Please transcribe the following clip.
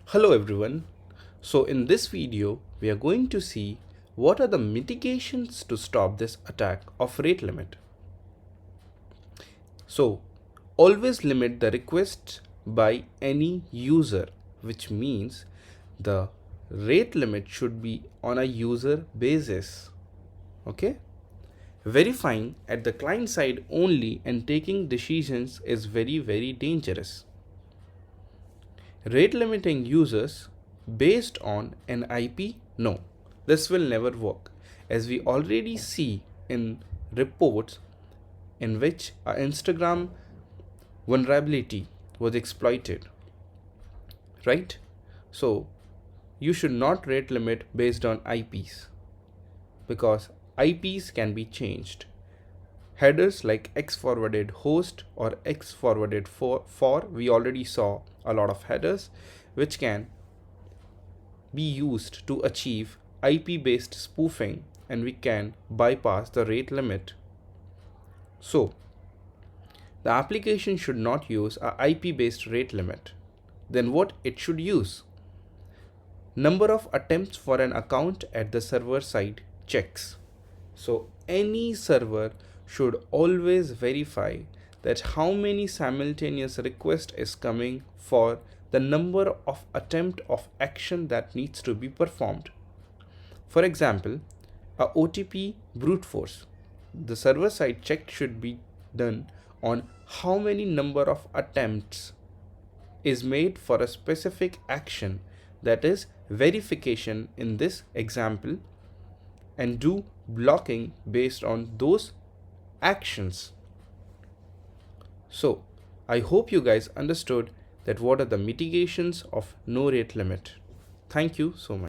Hello everyone. So in this video, we are going to see what are the mitigations to stop this attack of rate limit. So always limit the requests by any user, which means the rate limit should be on a user basis. Okay? Verifying at the client side only and taking decisions is very dangerous. Rate limiting users based on an IP? No, this will never work, as we already see in reports in which our Instagram vulnerability was exploited, right? So you should not rate limit based on IPs because IPs can be changed. Headers like X forwarded host or X forwarded for we already saw a lot of headers which can be used to achieve IP based spoofing, and we can bypass the rate limit. So the application should not use a IP based rate limit. Then what it should use? Number of attempts for an account at the server side checks. So any server should always verify that how many simultaneous request is coming for the number of attempt of action that needs to be performed. For example, a OTP brute force. The server side check should be done on how many number of attempts is made for a specific action, that is verification in this example, and do blocking based on those actions. So I hope you guys understood that what are the mitigations of no rate limit. Thank you so much.